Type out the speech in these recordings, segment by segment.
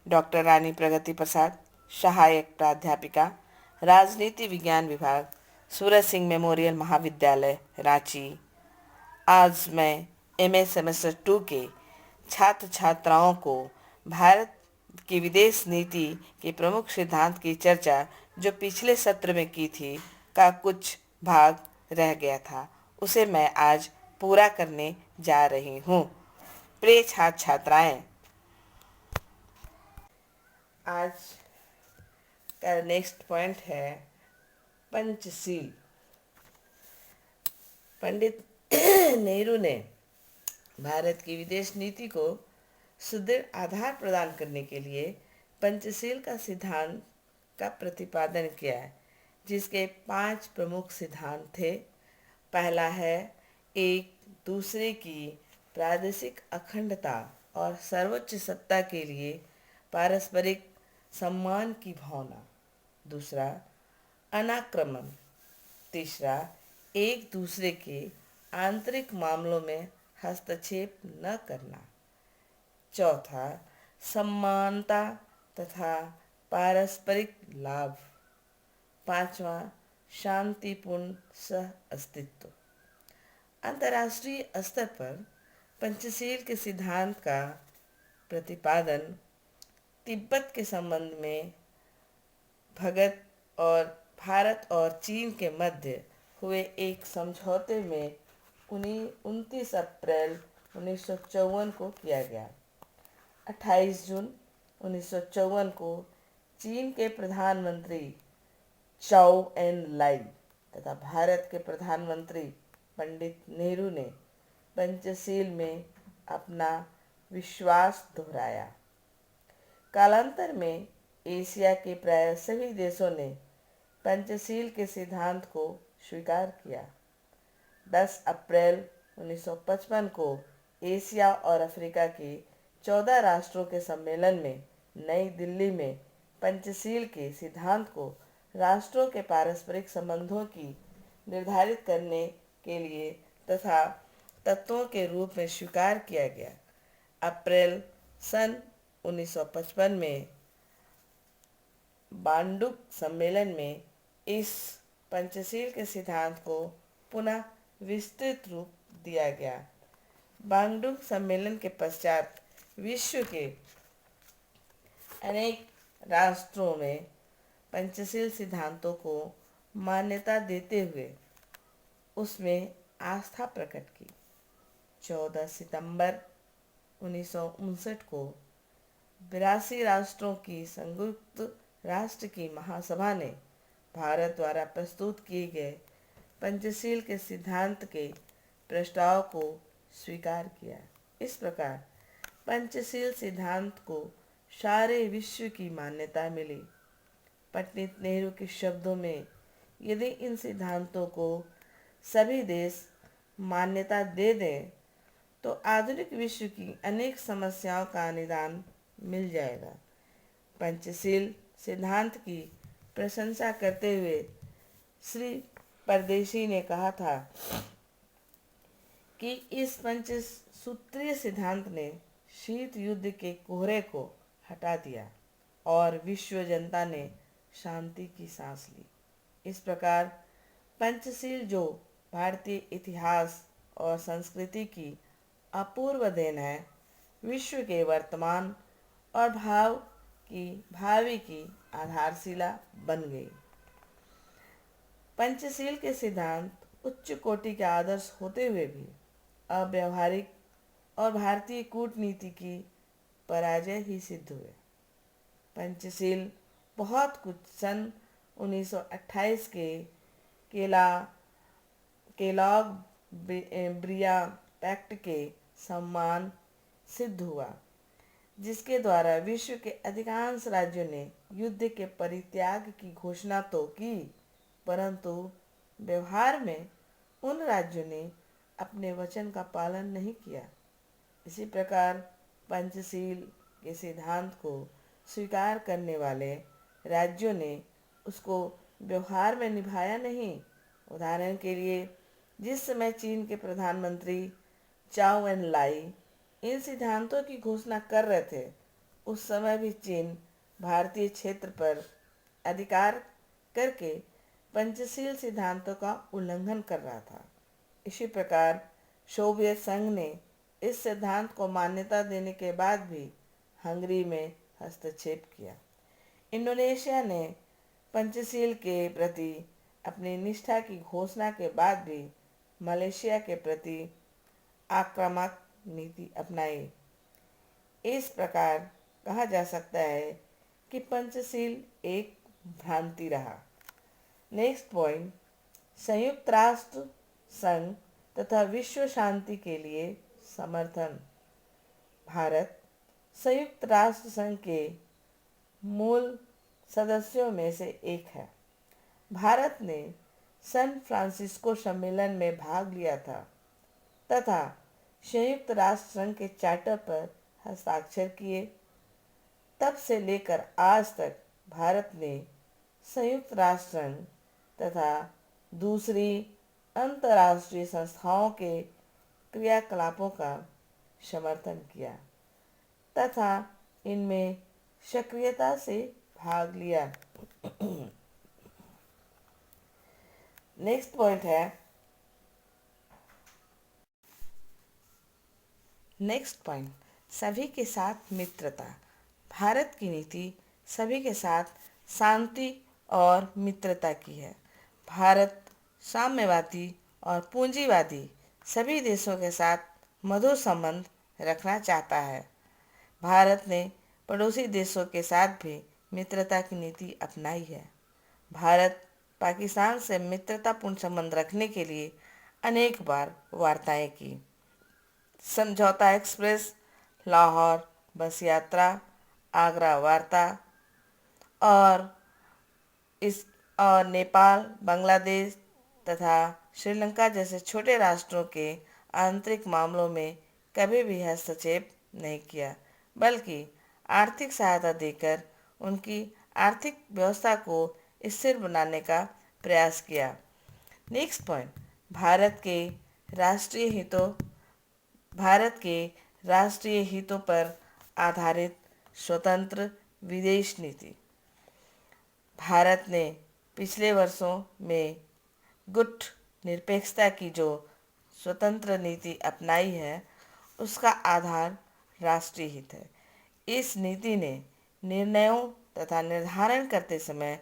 Doctor रानी प्रगति प्रसाद, सहायक प्राध्यापिका, राजनीति विज्ञान विभाग, सूरज सिंह मेमोरियल महाविद्यालय, रांची। आज मैं एमए सेमेस्टर 2 के छात्र छात्राओं को भारत की विदेश नीति के प्रमुख सिद्धांत की चर्चा जो पिछले सत्र में की थी का कुछ भाग रह गया था, उसे मैं आज पूरा करने जा रही हूँ। प्रिय छात्र छात्राएं, आज का नेक्स्ट पॉइंट है पंचशील। पंडित नेहरू ने भारत की विदेश नीति को सुदृढ़ आधार प्रदान करने के लिए पंचशील का सिद्धांत का प्रतिपादन किया है, जिसके 5 प्रमुख सिद्धांत थे। पहला है एक दूसरे की प्रादेशिक अखंडता और सर्वोच्च सत्ता के लिए पारस्परिक सम्मान की भावना। दूसरा, अनाक्रमण। तीसरा, एक दूसरे के आंतरिक मामलों में हस्तक्षेप न करना। चौथा, समानता तथा पारस्परिक लाभ। पांचवा, शांतिपूर्ण सह अस्तित्व। अंतर्राष्ट्रीय स्तर पर पंचशील के सिद्धांत का प्रतिपादन तिब्बत के संबंध में भगत और भारत और चीन के मध्य हुए एक समझौते में 29 अप्रैल 1954 को किया गया। 28 जून 1954 को चीन के प्रधानमंत्री चाओ एन लाई तथा भारत के प्रधानमंत्री पंडित नेहरू ने पंचशील में अपना विश्वास दोहराया। कालांतर में एशिया के प्राय सभी देशों ने पंचशील के सिद्धांत को स्वीकार किया। 10 अप्रैल 1955 को एशिया और अफ्रीका के 14 राष्ट्रों के सम्मेलन में नई दिल्ली में पंचशील के सिद्धांत को राष्ट्रों के पारस्परिक संबंधों की निर्धारित करने के लिए तथा तत्वों के रूप में स्वीकार किया गया। अप्रैल सन 1955 में बांडुक सम्मेलन में इस पंचशील के सिद्धांत को पुनः विस्तृत रूप दिया गया। बांडुक सम्मेलन के पश्चात विश्व के अनेक राष्ट्रों में पंचशील सिद्धांतों को मान्यता देते हुए उसमें आस्था प्रकट की। 14 सितंबर 1959 को 82 राष्ट्रों की संयुक्त राष्ट्र की महासभा ने भारत द्वारा प्रस्तुत किए गए पंचशील के सिद्धांत के प्रस्ताव को स्वीकार किया। इस प्रकार पंचशील सिद्धांत को सारे विश्व की मान्यता मिली। पंडित नेहरू के शब्दों में, यदि इन सिद्धांतों को सभी देश मान्यता दे दें तो आधुनिक विश्व की अनेक समस्याओं का निदान मिल जाएगा। पंचशील सिद्धांत की प्रशंसा करते हुए श्री परदेशी ने कहा था कि इस पंचसूत्रीय सिद्धांत ने शीत युद्ध के कोहरे को हटा दिया और विश्व जनता ने शांति की सांस ली। इस प्रकार पंचशील, जो भारतीय इतिहास और संस्कृति की अपूर्व देन है, विश्व के वर्तमान और भावी की आधारशिला बन गई। पंचशील के सिद्धांत उच्च कोटि के आदर्श होते हुए भी अव्यावहारिक और भारतीय कूटनीति की पराजय ही सिद्ध हुए। पंचशील बहुत कुछ सन 1928 के केलॉग ब्रिया पैक्ट के समान सिद्ध हुआ, जिसके द्वारा विश्व के अधिकांश राज्यों ने युद्ध के परित्याग की घोषणा तो की, परंतु व्यवहार में उन राज्यों ने अपने वचन का पालन नहीं किया। इसी प्रकार पंचशील के सिद्धांत को स्वीकार करने वाले राज्यों ने उसको व्यवहार में निभाया नहीं। उदाहरण के लिए, जिस समय चीन के प्रधानमंत्री चाओ एन लाई इन सिद्धांतों की घोषणा कर रहे थे, उस समय भी चीन भारतीय क्षेत्र पर अधिकार करके पंचशील सिद्धांतों का उल्लंघन कर रहा था। इसी प्रकार सोवियत संघ ने इस सिद्धांत को मान्यता देने के बाद भी हंगरी में हस्तक्षेप किया। इंडोनेशिया ने पंचशील के प्रति अपनी निष्ठा की घोषणा के बाद भी मलेशिया के प्रति आक्रामक नीति अपनाई। इस प्रकार कहा जा सकता है कि पंचशील एक भ्रांति रहा। नेक्स्ट पॉइंट, संयुक्त राष्ट्र संघ तथा विश्व शांति के लिए समर्थन। भारत संयुक्त राष्ट्र संघ के मूल सदस्यों में से एक है। भारत ने सैन फ्रांसिस्को सम्मेलन में भाग लिया था तथा संयुक्त राष्ट्र संघ के चार्टर पर हस्ताक्षर किए। तब से लेकर आज तक भारत ने संयुक्त राष्ट्र संघ तथा दूसरी अंतर्राष्ट्रीय संस्थाओं के क्रियाकलापों का समर्थन किया तथा इनमें सक्रियता से भाग लिया। नेक्स्ट पॉइंट है, सभी के साथ मित्रता। भारत की नीति सभी के साथ शांति और मित्रता की है। भारत साम्यवादी और पूंजीवादी सभी देशों के साथ मधुर संबंध रखना चाहता है। भारत ने पड़ोसी देशों के साथ भी मित्रता की नीति अपनाई है। भारत पाकिस्तान से मित्रतापूर्ण संबंध रखने के लिए अनेक बार वार्ताएं की। समझौता एक्सप्रेस, लाहौर बस यात्रा, आगरा वार्ता और नेपाल, बांग्लादेश तथा श्रीलंका जैसे छोटे राष्ट्रों के आंतरिक मामलों में कभी भी हस्तक्षेप नहीं किया, बल्कि आर्थिक सहायता देकर उनकी आर्थिक व्यवस्था को स्थिर बनाने का प्रयास किया। नेक्स्ट पॉइंट, भारत के राष्ट्रीय हितों पर आधारित स्वतंत्र विदेश नीति। भारत ने पिछले वर्षों में गुट निरपेक्षता की जो स्वतंत्र नीति अपनाई है, उसका आधार राष्ट्रीय हित है। इस नीति ने निर्णयों तथा निर्धारण करते समय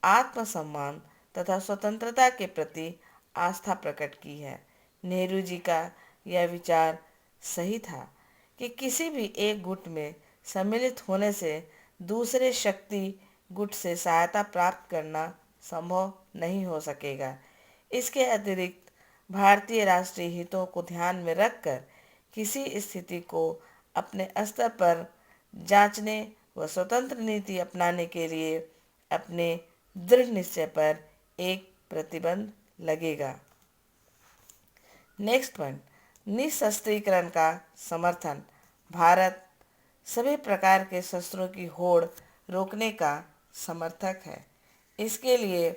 आत्मसम्मान तथा स्वतंत्रता के प्रति आस्था प्रकट की है। नेहरू जी का यह विचार सही था कि किसी भी एक गुट में सम्मिलित होने से दूसरे शक्ति गुट से सहायता प्राप्त करना संभव नहीं हो सकेगा। इसके अतिरिक्त भारतीय राष्ट्रीय हितों को ध्यान में रखकर किसी स्थिति को अपने स्तर पर जांचने व स्वतंत्र नीति अपनाने के लिए अपने दृढ़ निश्चय पर एक प्रतिबंध लगेगा। नेक्स्ट पॉइंट, निशस्त्रीकरण का समर्थन। भारत सभी प्रकार के शस्त्रों की होड़ रोकने का समर्थक है। इसके लिए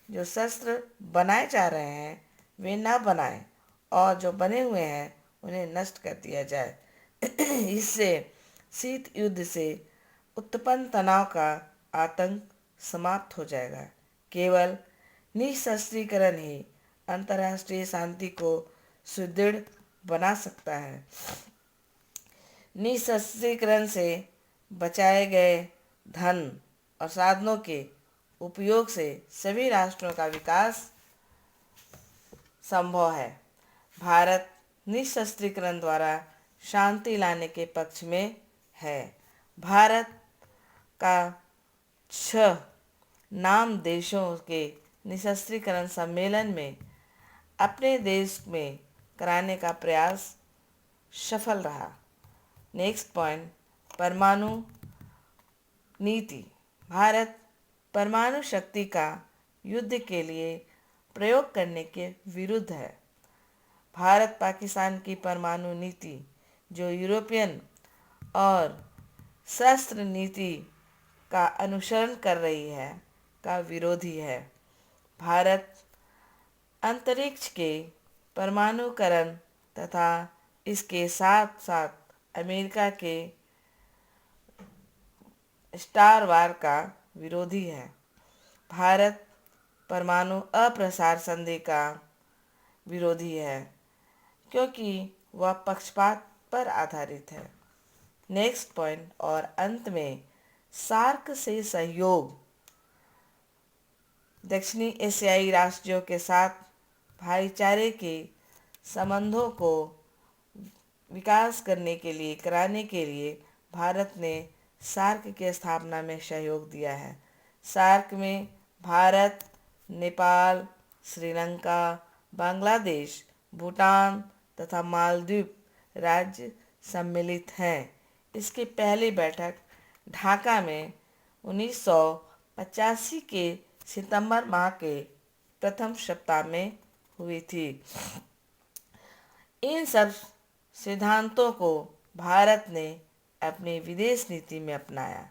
जो शस्त्र बनाए जा रहे हैं वे ना बनाएं और जो बने हुए हैं उन्हें नष्ट कर दिया जाए। इससे शीत युद्ध से उत्पन्न तनाव का आतंक समाप्त हो जाएगा। केवल निशस्त्रीकरण ही अंतर्राष्ट्रीय शांति को सुदृढ़ बना सकता है। निशस्त्रीकरण से बचाए गए धन और साधनों के उपयोग से सभी राष्ट्रों का विकास संभव है। भारत निशस्त्रीकरण द्वारा शांति लाने के पक्ष में है। भारत का 6 नाम देशों के निशस्त्रीकरण सम्मेलन में अपने देश में कराने का प्रयास सफल रहा। नेक्स्ट पॉइंट, परमाणु नीति। भारत परमाणु शक्ति का युद्ध के लिए प्रयोग करने के विरुद्ध है। भारत पाकिस्तान की परमाणु नीति जो यूरोपियन और शस्त्र नीति का अनुसरण कर रही है का विरोधी है। भारत अंतरिक्ष के परमाणुकरण तथा इसके साथ साथ अमेरिका के स्टार वार का विरोधी है। भारत परमाणु अप्रसार संधि का विरोधी है क्योंकि वह पक्षपात पर आधारित है। नेक्स्ट पॉइंट, और अंत में सार्क से सहयोग दक्षिणी एशियाई राष्ट्रों के साथ भाईचारे के संबंधों को विकास कराने के लिए भारत ने सार्क की स्थापना में सहयोग दिया है। सार्क में भारत, नेपाल, श्रीलंका, बांग्लादेश, भूटान तथा मालदीव राज्य सम्मिलित हैं। इसकी पहली बैठक ढाका में 1985 के सितंबर माह के प्रथम सप्ताह में हुई थी। इन सब सिद्धांतों को भारत ने अपनी विदेश नीति में अपनाया।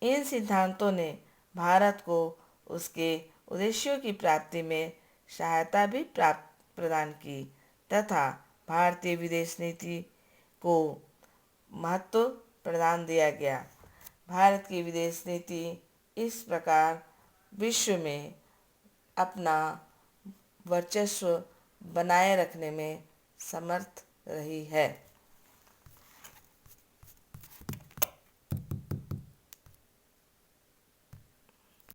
इन सिद्धांतों ने भारत को उसके उद्देश्यों की प्राप्ति में सहायता भी प्रदान की तथा भारतीय विदेश नीति को महत्व प्रदान दिया गया। भारत की विदेश नीति इस प्रकार विश्व में अपना वर्चस्व बनाए रखने में समर्थ रही है।